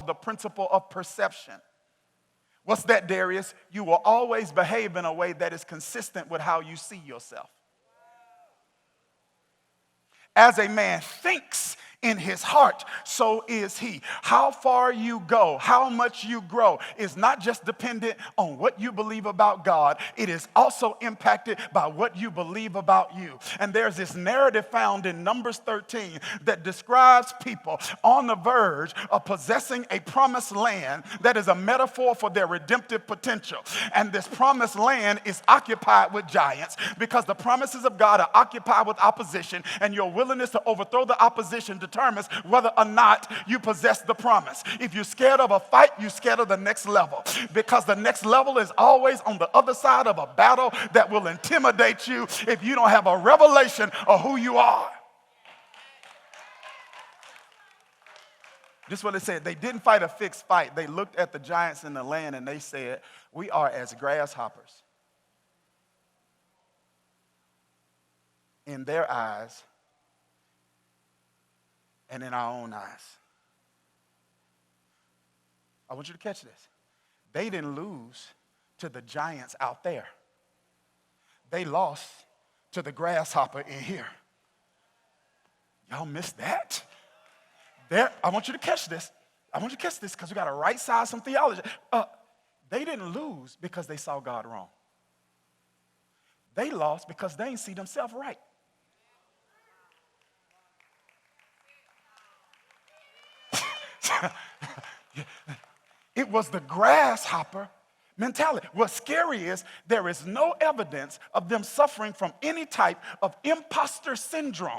called the principle of perception. What's that, Dharius? You will always behave in a way that is consistent with how you see yourself. As a man thinks in his heart, so is he. How far you go, how much you grow is not just dependent on what you believe about God. It is also impacted by what you believe about you. And there's this narrative found in Numbers 13 that describes people on the verge of possessing a promised land that is a metaphor for their redemptive potential. And this promised land is occupied with giants because the promises of God are occupied with opposition, and your willingness to overthrow the opposition determines whether or not you possess the promise. If you're scared of a fight, you're scared of the next level, because the next level is always on the other side of a battle that will intimidate you if you don't have a revelation of who you are. This is what it said. They didn't fight a fixed fight. They looked at the giants in the land and they said, we are as grasshoppers in their eyes and in our own eyes. I want you to catch this. They didn't lose to the giants out there. They lost to the grasshopper in here. Y'all missed that? I want you to catch this. I want you to catch this because we got to right size some theology. They didn't lose because they saw God wrong. They lost because they didn't see themselves right. It was the grasshopper mentality. What's scary is there is no evidence of them suffering from any type of imposter syndrome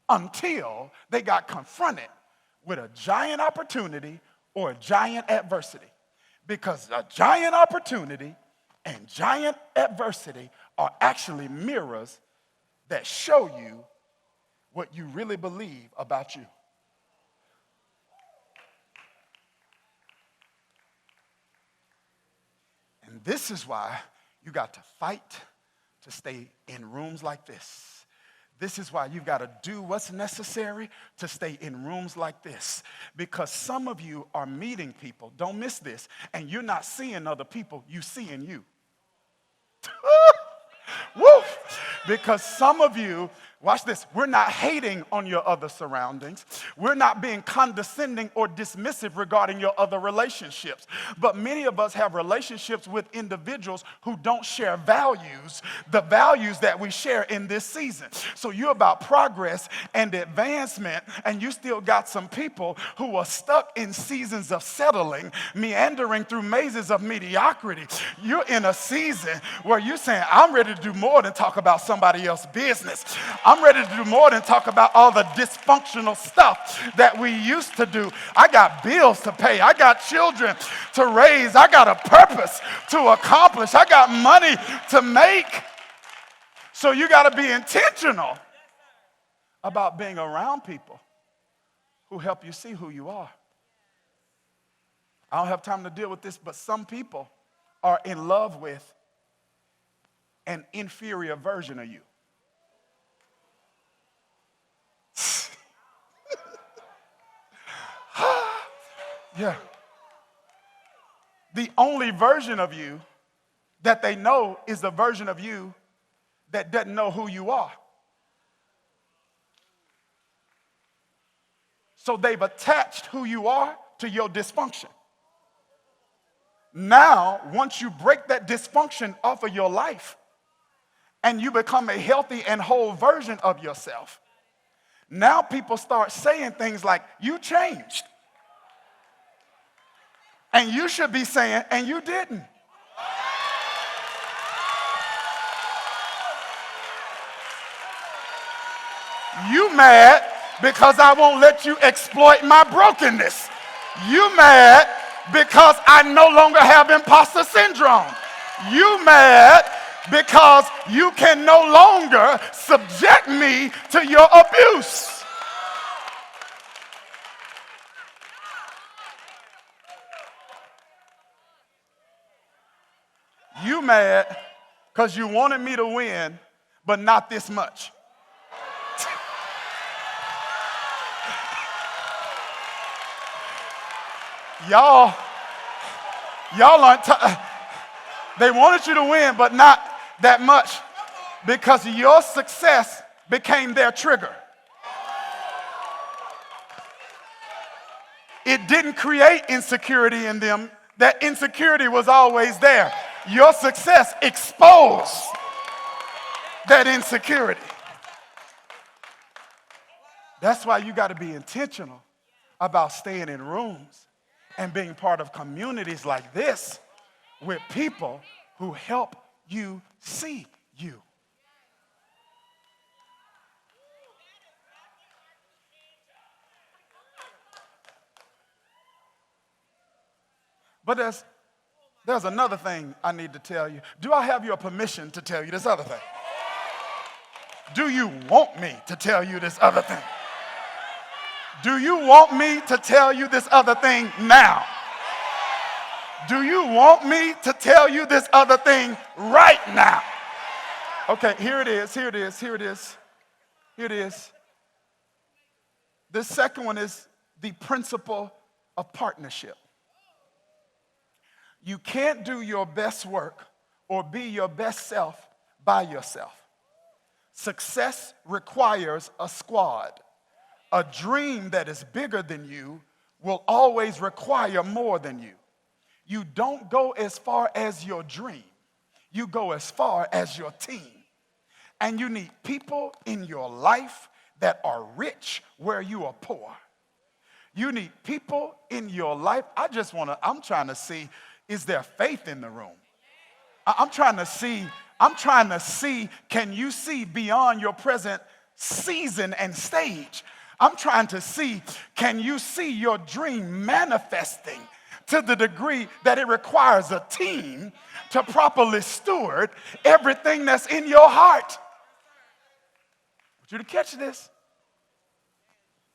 until they got confronted with a giant opportunity or a giant adversity. Because a giant opportunity and giant adversity are actually mirrors that show you what you really believe about you. And this is why you got to fight to stay in rooms like this. This is why you've got to do what's necessary to stay in rooms like this. Because some of you are meeting people, don't miss this, and you're not seeing other people, you see in you. Woo! Because some of you, watch this, we're not hating on your other surroundings. We're not being condescending or dismissive regarding your other relationships. But many of us have relationships with individuals who don't share values, the values that we share in this season. So you're about progress and advancement, and you still got some people who are stuck in seasons of settling, meandering through mazes of mediocrity. You're in a season where you're saying, I'm ready to do more than talk about somebody else's business. I'm ready to do more than talk about all the dysfunctional stuff that we used to do. I got bills to pay. I got children to raise. I got a purpose to accomplish. I got money to make. So you got to be intentional about being around people who help you see who you are. I don't have time to deal with this, but some people are in love with an inferior version of you. Yeah. The only version of you that they know is the version of you that doesn't know who you are. So they've attached who you are to your dysfunction. Now, once you break that dysfunction off of your life and you become a healthy and whole version of yourself, now people start saying things like, you changed. And you should be saying, and you didn't. You mad because I won't let you exploit my brokenness. You mad because I no longer have imposter syndrome. You mad because you can no longer subject me to your abuse. You mad because you wanted me to win, but not this much. Y'all aren't, they wanted you to win, but not that much because your success became their trigger. It didn't create insecurity in them. That insecurity was always there. Your success exposed that insecurity. That's why you got to be intentional about staying in rooms and being part of communities like this with people who help you see you. But there's another thing I need to tell you. Do I have your permission to tell you this other thing? Do you want me to tell you this other thing? Do you want me to tell you this other thing now? Do you want me to tell you this other thing right now? Okay, here it is. This second one is the principle of partnership. You can't do your best work or be your best self by yourself. Success requires a squad. A dream that is bigger than you will always require more than you. You don't go as far as your dream. You go as far as your team. And you need people in your life that are rich where you are poor. You need people in your life. I'm trying to see, is there faith in the room? I'm trying to see, can you see beyond your present season and stage? I'm trying to see, can you see your dream manifesting to the degree that it requires a team to properly steward everything that's in your heart? I want you to catch this.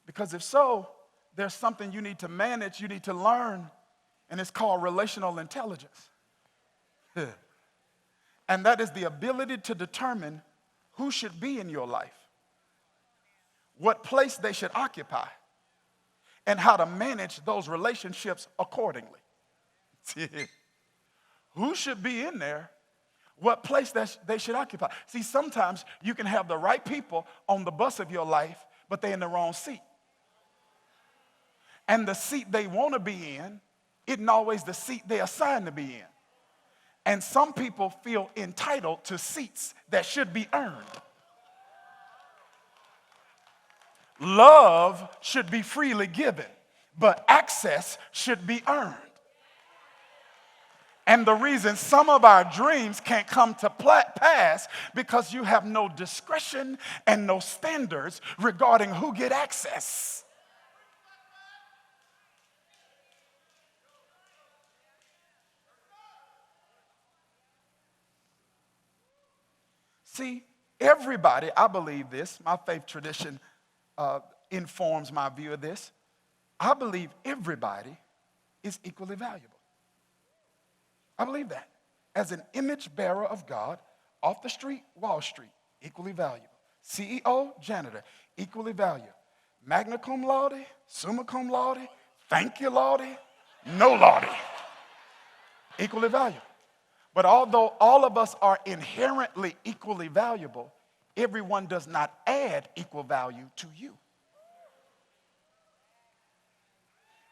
Because if so, there's something you need to manage, you need to learn, and it's called relational intelligence. And that is the ability to determine who should be in your life, what place they should occupy, and how to manage those relationships accordingly. Who should be in there, what place they should occupy. See, sometimes you can have the right people on the bus of your life, but they're in the wrong seat. And the seat they want to be in isn't always the seat they're assigned to be in. And some people feel entitled to seats that should be earned. Love should be freely given, but access should be earned. And the reason some of our dreams can't come to pass because you have no discretion and no standards regarding who get access. See, everybody, I believe this, my faith tradition informs my view of this. I believe everybody is equally valuable. I believe that. As an image bearer of God, off the street, Wall Street, equally valuable. CEO, janitor, equally valuable. Magna cum laude, summa cum laude, thank you laude, no laude, equally valuable. But although all of us are inherently equally valuable, everyone does not add equal value to you.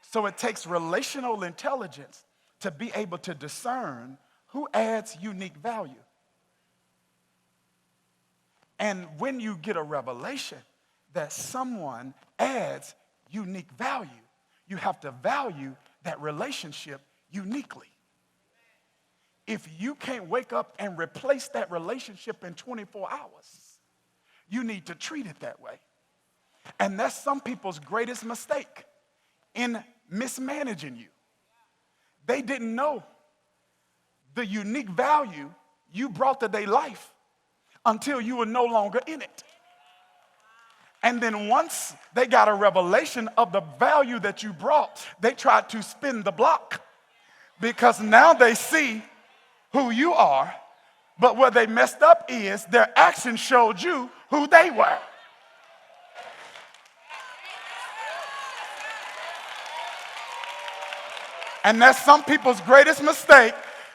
So it takes relational intelligence to be able to discern who adds unique value. And when you get a revelation that someone adds unique value, you have to value that relationship uniquely. If you can't wake up and replace that relationship in 24 hours, you need to treat it that way. And that's some people's greatest mistake in mismanaging you. They didn't know the unique value you brought to their life until you were no longer in it. And then once they got a revelation of the value that you brought, they tried to spin the block because now they see who you are, but where they messed up is their actions showed you who they were. And that's some people's greatest mistake.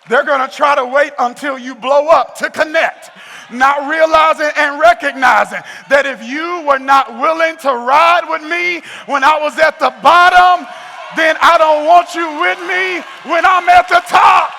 They're going to try to wait until you blow up to connect, not realizing and recognizing that if you were not willing to ride with me when I was at the bottom, then I don't want you with me when I'm at the top.